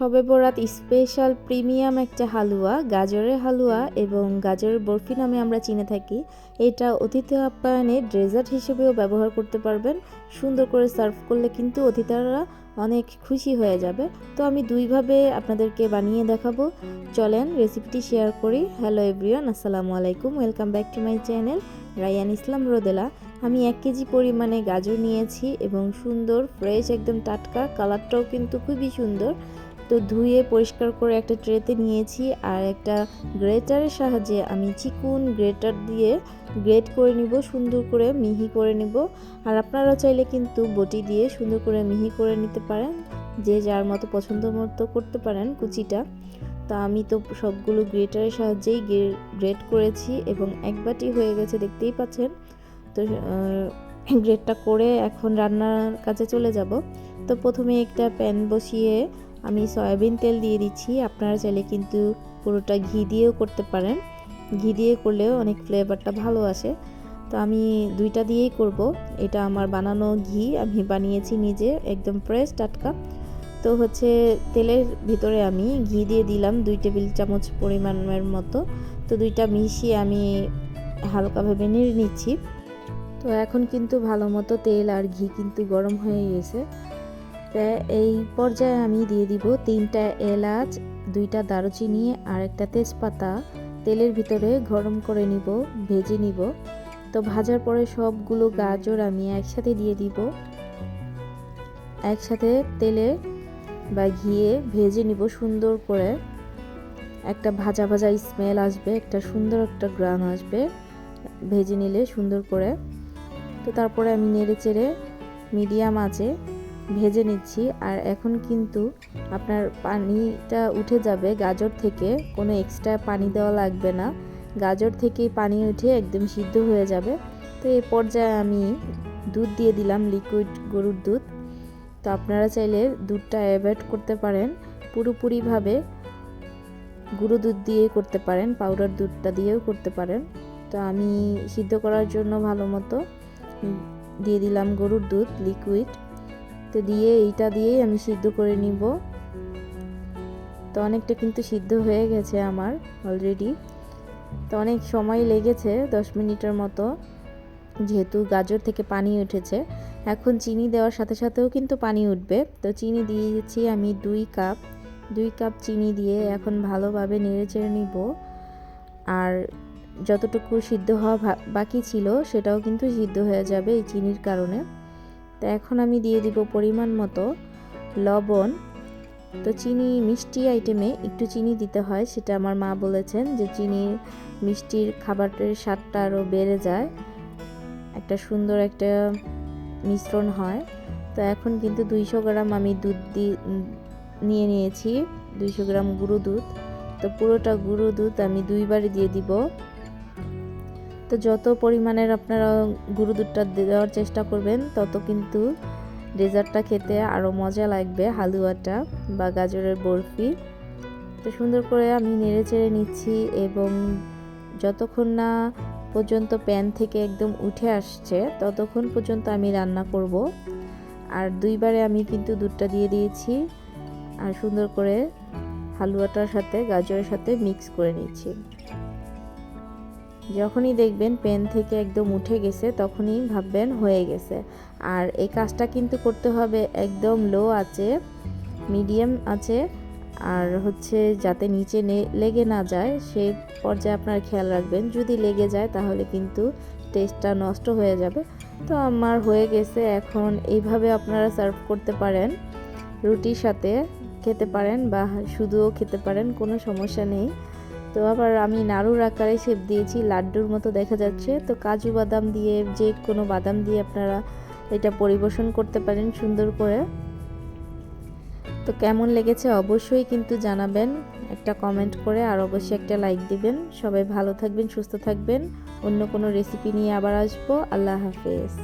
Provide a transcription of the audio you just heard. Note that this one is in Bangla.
শবে বরাত স্পেশাল প্রিমিয়াম একটা হালুয়া, গাজরের হালুয়া এবং গাজরের বরফি নামে আমরা চিনে থাকি। এটা অতিথি আপ্যায়নে ডেজার্ট হিসেবেও ব্যবহার করতে পারবেন। সুন্দর করে সার্ভ করলে কিন্তু অতিথিরা অনেক খুশি হয়ে যাবে। তো আমি দুইভাবে আপনাদেরকে বানিয়ে দেখাবো। চলেন রেসিপিটি শেয়ার করি। হ্যালো এভরিওয়ান, আসসালামু আলাইকুম, welcome back to my channel Rayan Islam Rodela. আমি 1 কেজি পরিমাণে গাজর নিয়েছি এবং সুন্দর ফ্রেশ একদম টাটকা, কালারটাও কিন্তু খুবই সুন্দর। তো ধুয়ে পরিষ্কার করে একটা ট্রেতে নিয়েছি আর একটা গ্রেটারের সাহায্যে আমি চিকন গ্রেটার দিয়ে গ্রেট করে নিব, সুন্দর করে মিহি করে নিব। আর আপনারা চাইলে কিন্তু বটি দিয়ে সুন্দর করে মিহি করে নিতে পারেন, যে যার মতো পছন্দ মতো করতে পারেন কুচিটা। তো আমি তো সবগুলো গ্রেটারের সাহায্যেই গ্রেট করেছি এবং এক বাটি হয়ে গেছে, দেখতেই পাচ্ছেন। তো গ্রেটটা করে এখন রান্নার কাজে চলে যাব। তো প্রথমে একটা প্যান বসিয়ে আমি সয়াবিন তেল দিয়ে দিচ্ছি। আপনারা চাইলে কিন্তু পুরোটা ঘি দিয়েও করতে পারেন, ঘি দিয়ে করলেও অনেক ফ্লেভারটা ভালো আসে। তো আমি দুইটা দিয়েই করব। এটা আমার বানানো ঘি, আমি বানিয়েছি নিজে, একদম ফ্রেশ টাটকা। তো তেলের ভিতরে আমি ঘি দিয়ে দিলাম 2 টেবিল চামচ পরিমাণের মতো। তো দুইটা মিশিয়ে আমি হালকাভাবে নেড়ে নিচ্ছি। তো এখন কিন্তু ভালো মতো তেল আর ঘি কিন্তু গরম হয়ে গেছে। তো এই পর্যায়ে আমি দিয়ে দিব 3টা এলাচ, 2টা দারুচিনি আর একটা তেজপাতা। তেলের ভিতরে গরম করে নিব, ভেজে নিব। তো ভাজার পরে সবগুলো গাজর আমি একসাথে দিয়ে দিব। একসাথে তেলে বা ঘিয়ে ভেজে নিব সুন্দর করে। একটা ভাজা ভাজা স্মেল আসবে, একটা সুন্দর একটা গ্রান আসবে ভেজে নিলে সুন্দর করে। তো তারপরে আমি নেড়ে চেড়ে মিডিয়াম আঁচে ভেজে নিচ্ছি। আর এখন কিন্তু আপনার পানিটা উঠে যাবে গাজর থেকে, কোনো এক্সট্রা পানি দেওয়া লাগবে না, গাজর থেকেই পানি উঠে একদম সিদ্ধ হয়ে যাবে। তো এই পর্যায়ে আমি দুধ দিয়ে দিলাম, লিকুইড গরুর দুধ। তো আপনারা চাইলে দুধটা অ্যাভয়েড করতে পারেন, পুরোপুরিভাবে গুঁড়ো দুধ দিয়ে করতে পারেন, পাউডার দুধটা দিয়েও করতে পারেন। তো আমি সিদ্ধ করার জন্য ভালো মতো দিয়ে দিলাম গরুর দুধ লিকুইড। তো দিয়ে এইটা দিয়েই আমি সিদ্ধ করে নিব। তো অনেকটা কিন্তু সিদ্ধ হয়ে গেছে আমার অলরেডি। তো অনেক সময় লেগেছে, 10 মিনিটের মতো, যেহেতু গাজর থেকে পানি উঠেছে। এখন চিনি দেওয়ার সাথে সাথেও কিন্তু পানি উঠবে। তো চিনি দিয়েছি আমি 2 কাপ চিনি দিয়ে এখন ভালোভাবে নেড়ে চেড়ে নিব। আর যতটুকু সিদ্ধ হওয়া বাকি ছিল সেটাও কিন্তু সিদ্ধ হয়ে যাবে এই চিনির কারণে। তো এখন আমি দিয়ে দিব পরিমাণ মতো লবণ। তো চিনি মিষ্টি আইটেমে একটু চিনি দিতে হয়, সেটা আমার মা বলেছেন যে চিনির মিষ্টির খাবারের স্বাদটা আরও বেড়ে যায়, একটা সুন্দর একটা মিশ্রণ হয়। তো এখন কিন্তু 200 গ্রাম আমি দুধ নিয়ে নিয়েছি, 200 গ্রাম গুঁড়ো দুধ। তো পুরোটা গুঁড়ো দুধ আমি 2 বারে দিয়ে দিব। তো যত পরিমাণের আপনারা গুঁড়ো দুধটা দেওয়ার চেষ্টা করবেন, তত কিন্তু ডেজার্টটা খেতে আরও মজা লাগবে, হালুয়াটা বা গাজরের বরফি। তো সুন্দর করে আমি নেড়ে চেড়ে নিচ্ছি এবং যতক্ষণ না পর্যন্ত প্যান থেকে একদম উঠে আসছে ততক্ষণ পর্যন্ত আমি রান্না করব। আর 2 বারে আমি কিন্তু দুধটা দিয়ে দিয়েছি আর সুন্দর করে হালুয়াটার সাথে গাজরের সাথে মিক্স করে নিচ্ছি। যখনই দেখবেন প্যান থেকে একদম উঠে গেছে তখনই ভাববেন হয়ে গেছে। আর এই কাজটা কিন্তু করতে হবে একদম লো আঁচে, মিডিয়াম আঁচে। আর যাতে নিচে লেগে না যায় সেই পর্যায়ে আপনারা খেয়াল রাখবেন, যদি লেগে যায় তাহলে কিন্তু টেস্টটা নষ্ট হয়ে যাবে। তো আমার হয়ে গেছে। এখন এইভাবে আপনারা সার্ভ করতে পারেন, রুটির সাথে খেতে পারেন বা শুধুও খেতে পারেন, কোনো সমস্যা নেই। তো আবার আমি নাড়ুর আকারে শেপ দিয়েছি, লাড্ডুর মতো দেখা যাচ্ছে। তো কাজু বাদাম দিয়ে, যে কোনো বাদাম দিয়ে আপনারা এটা পরিবেশন করতে পারেন সুন্দর করে। তো কেমন লেগেছে অবশ্যই কিন্তু জানাবেন একটা কমেন্ট করে, আর অবশ্যই একটা লাইক দিবেন। সবাই ভালো থাকবেন, সুস্থ থাকবেন। অন্য কোনো রেসিপি নিয়ে আবার আসবো। আল্লাহ হাফেজ।